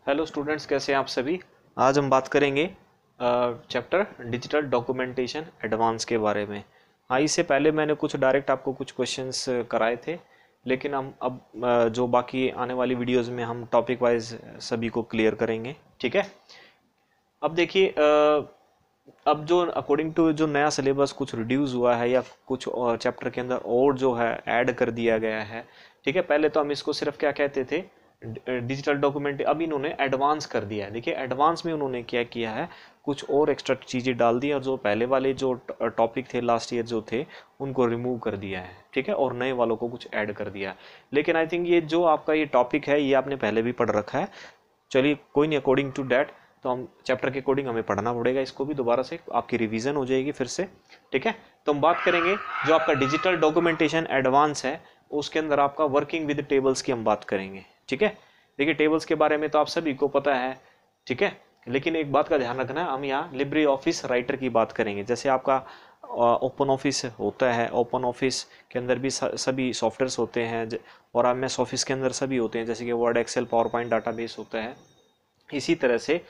Hello students, कैसे हैं आप सभी। आज हम बात करेंगे चैप्टर डिजिटल डॉक्यूमेंटेशन एडवांस के बारे में। हाँ, इससे पहले मैंने डायरेक्ट आपको कुछ क्वेश्चंस कराए थे, लेकिन हम अब जो बाकी आने वाली वीडियोस में हम टॉपिक वाइज सभी को क्लियर करेंगे। ठीक है। अब देखिए, अब जो अकॉर्डिंग टू जो नया सिलेबस कुछ रिड्यूस हुआ है या कुछ चैप्टर के अंदर और जो है ऐड कर दिया गया है। ठीक है। पहले तो हम इसको सिर्फ क्या कहते थे, डिजिटल डॉक्यूमेंट। अब इन्होंने एडवांस कर दिया है। देखिए, एडवांस में उन्होंने क्या किया है, कुछ और एक्स्ट्रा चीज़ें डाल दी और जो पहले वाले जो टॉपिक थे लास्ट ईयर जो थे उनको रिमूव कर दिया है। ठीक है। और नए वालों को कुछ ऐड कर दिया है। लेकिन आई थिंक ये जो आपका ये टॉपिक है ये आपने पहले भी पढ़ रखा है। चलिए कोई नहीं, अकॉर्डिंग टू डैट तो हम चैप्टर के अकॉर्डिंग हमें पढ़ना पड़ेगा, इसको भी दोबारा से आपकी रिवीजन हो जाएगी फिर से। ठीक है। तो हम बात करेंगे जो आपका डिजिटल डॉक्यूमेंटेशन एडवांस है, उसके अंदर आपका वर्किंग विद टेबल्स की हम बात करेंगे। ठीक है। देखिए, टेबल्स के बारे में तो आप सभी को पता है। ठीक है। लेकिन एक बात का ध्यान रखना है, हम यहाँ लिब्रे ऑफिस राइटर की बात करेंगे। जैसे आपका ओपन ऑफिस होता है, ओपन ऑफिस के अंदर भी सभी सॉफ्टवेयर्स होते हैं, और एमएस ऑफिस के अंदर सभी होते हैं, जैसे कि Word, Excel, PowerPoint, database होता है। इसी तरह से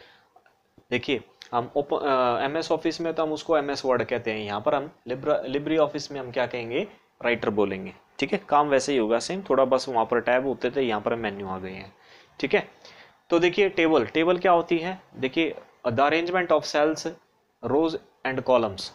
देखिए, हम एमएस ऑफिस में तो हम उसको एमएस वर्ड कहते हैं, यहाँ पर हम लिब्रे ऑफिस में हम क्या कहेंगे, राइटर बोलेंगे। ठीक है। काम वैसे ही होगा सेम, थोड़ा बस वहाँ पर टैब होते थे, यहाँ पर मेन्यू आ गए हैं। ठीक है। तो देखिए, टेबल क्या होती है। देखिए, the arrangement of cells, rows and columns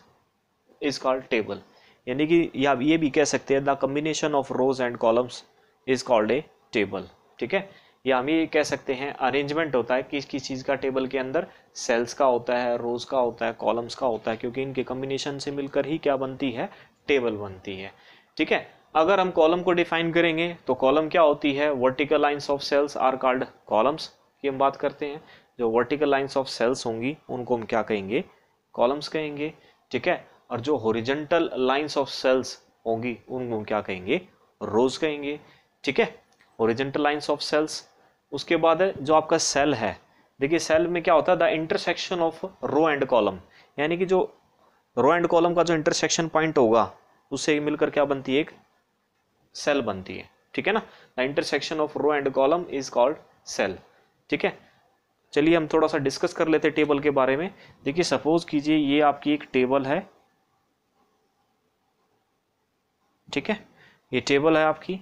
is called table. यानी कि या ये भी कह सकते हैं the combination of rows and columns is called a table. ठीक है। या हम ये कह सकते हैं अरेंजमेंट होता है किस किस चीज़ का टेबल के अंदर, सेल्स का होता है, रोज का होता है, कॉलम्स का होता है, क्योंकि इनके कम्बिनेशन से मिलकर ही क्या बनती है, टेबल बनती है। ठीक है। अगर हम कॉलम को डिफाइन करेंगे तो कॉलम क्या होती है, vertical lines of cells are called columns की हम बात करते हैं। जो वर्टिकल लाइंस ऑफ सेल्स होंगी उनको हम क्या कहेंगे, कॉलम्स कहेंगे। ठीक है। और जो हॉरिजॉन्टल लाइंस ऑफ सेल्स होंगी उनको हम क्या कहेंगे, रोज कहेंगे। ठीक है। Horizontal lines of cells. उसके बाद जो आपका सेल है, देखिए सेल में क्या होता है, the intersection of row and column. यानी कि जो रो एंड कॉलम का जो इंटरसेक्शन पॉइंट होगा उससे मिलकर क्या बनती है, एक सेल बनती है। ठीक है ना। The intersection of row and column is called cell. ठीक है। चलिए हम थोड़ा सा डिस्कस कर लेते हैं टेबल के बारे में। देखिए, सपोज कीजिए ये आपकी एक टेबल है। ठीक है। ये टेबल है आपकी।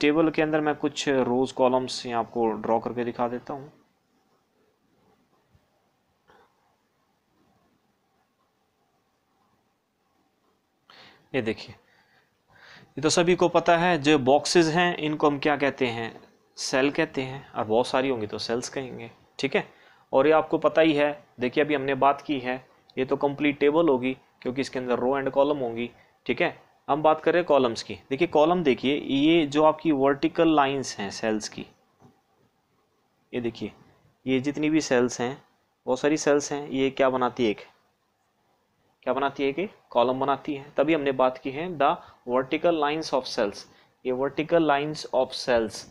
टेबल के अंदर मैं कुछ रोज कॉलम्स यहाँ आपको ड्रॉ करके दिखा देता हूँ। ये देखिए, ये तो सभी को पता है, जो बॉक्सेस हैं इनको हम क्या कहते हैं, सेल कहते हैं, और बहुत सारी होंगी तो सेल्स कहेंगे। ठीक है। और ये आपको पता ही है, देखिए अभी हमने बात की है, ये तो कंप्लीट टेबल होगी क्योंकि इसके अंदर रो एंड कॉलम होंगी। ठीक है। हम बात करें कॉलम्स की। देखिए कॉलम, देखिए ये जो आपकी वर्टिकल लाइंस हैं सेल्स की, ये देखिए ये जितनी भी सेल्स हैं, बहुत सारी सेल्स हैं, ये क्या बनाती है, एक क्या बनाती है, कि कॉलम बनाती है। तभी हमने बात की है the vertical lines of cells. ये vertical lines of cells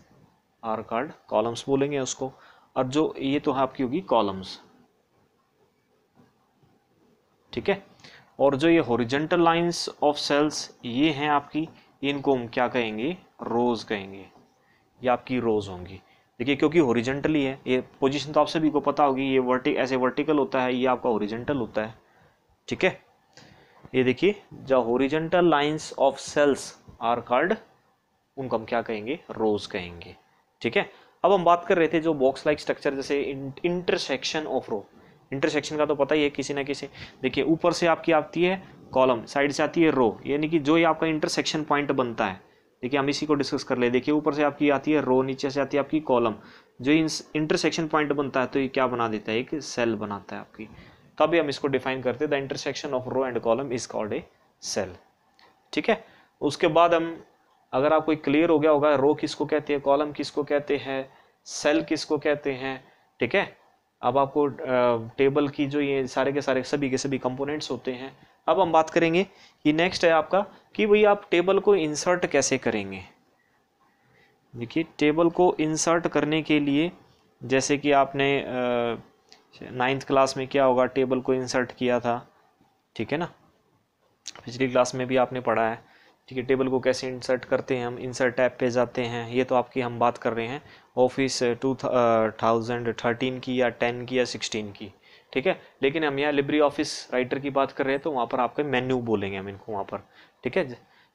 are called columns बोलेंगे उसको। और जो ये तो आपकी होगी कॉलम्स। ठीक है। और जो ये हॉरिजॉन्टल लाइंस ऑफ सेल्स ये हैं आपकी, इनको हम क्या कहेंगे, रोज कहेंगे। ये आपकी रोज होंगी। देखिए क्योंकि हॉरिजॉन्टली है, ये पोजीशन तो आप सभी को पता होगी, ये ऐसे वर्टिकल होता है, ये आपका हॉरिजॉन्टल होता है। ठीक है। ये देखिए, जो horizontal lines of cells are called, उनको हम क्या कहेंगे, रोज कहेंगे। ठीक है। अब हम बात कर रहे थे जो बॉक्स लाइक स्ट्रक्चर, जैसे इंटरसेक्शन ऑफ रो। इंटरसेक्शन का तो पता ही है किसी ना किसी। देखिए ऊपर से आपकी आती है कॉलम, साइड से आती है रो, यानी कि जो ये आपका इंटरसेक्शन पॉइंट बनता है। देखिए हम इसी को डिस्कस कर ले। देखिए ऊपर से आपकी आती है रो, नीचे से आती है आपकी कॉलम, जो इंटरसेक्शन पॉइंट बनता है तो ये क्या बना देता है, एक सेल बनाता है आपकी। तभी हम इसको डिफाइन करते हैं, the intersection of row and column is called a cell. ठीक है। उसके बाद हम, अगर आपको क्लियर हो गया होगा, रो किसको कहते हैं, कॉलम किसको कहते हैं, सेल किसको कहते हैं। ठीक है। अब आपको टेबल की जो ये सारे के सारे सभी के सभी कंपोनेंट्स होते हैं। अब हम बात करेंगे कि नेक्स्ट है आपका कि भाई आप टेबल को इंसर्ट कैसे करेंगे। देखिए टेबल को इंसर्ट करने के लिए, जैसे कि आपने 9th क्लास में क्या होगा, टेबल को इंसर्ट किया था। ठीक है ना। पिछली क्लास में भी आपने पढ़ा है। ठीक है, टेबल को कैसे इंसर्ट करते हैं हम, इंसर्ट टैब पे जाते हैं, ये तो आपकी हम बात कर रहे हैं ऑफिस 2013 की या 10 की या 16 की, ठीक है। लेकिन हम यहाँ लिब्रे ऑफिस राइटर की बात कर रहे हैं तो वहाँ पर आपके मेन्यू बोलेंगे हम इनको वहाँ पर, ठीक है।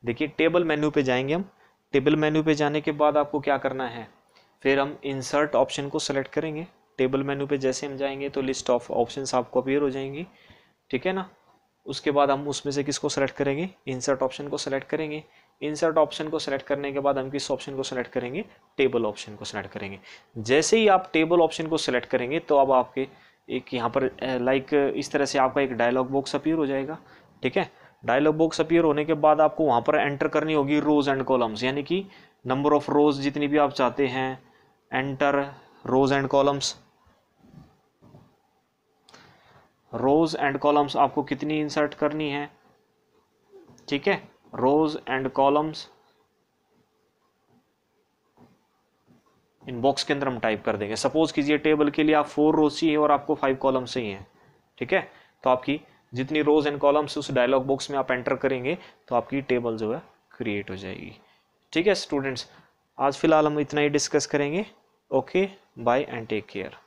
देखिए टेबल मेन्यू पे जाएंगे हम, टेबल मेन्यू पे जाने के बाद आपको क्या करना है, फिर हम इंसर्ट ऑप्शन को सेलेक्ट करेंगे। टेबल मेन्यू पे जैसे हम जाएंगे तो लिस्ट ऑफ ऑप्शंस आपको अपीयर हो जाएंगी, ठीक है ना। उसके बाद हम उसमें से किसको सेलेक्ट करेंगे, इंसर्ट ऑप्शन को सेलेक्ट करेंगे। इंसर्ट ऑप्शन को सेलेक्ट करने के बाद हम किस ऑप्शन को सेलेक्ट करेंगे, टेबल ऑप्शन को सेलेक्ट करेंगे। जैसे ही आप टेबल ऑप्शन को सेलेक्ट करेंगे तो अब आपके एक यहाँ पर लाइक इस तरह से आपका एक डायलॉग बॉक्स अपीयर हो जाएगा, ठीक है। डायलॉग बॉक्स अपीयर होने के बाद आपको वहाँ पर एंटर करनी होगी रोज एंड कॉलम्स, यानी कि नंबर ऑफ रोज जितनी भी आप चाहते हैं, enter rows and columns. Rows and columns आपको कितनी इंसर्ट करनी है, ठीक है, रोज एंड कॉलम्स इन बॉक्स के अंदर हम टाइप कर देंगे। सपोज कीजिए टेबल के लिए आप 4 रोज चाहिए और आपको 5 कॉलम्स चाहिए, ठीक है। तो आपकी जितनी रोज एंड कॉलम्स उस डायलॉग बॉक्स में आप एंटर करेंगे तो आपकी टेबल जो है क्रिएट हो जाएगी, ठीक है स्टूडेंट्स। आज फिलहाल हम इतना ही डिस्कस करेंगे। Okay, bye and take care.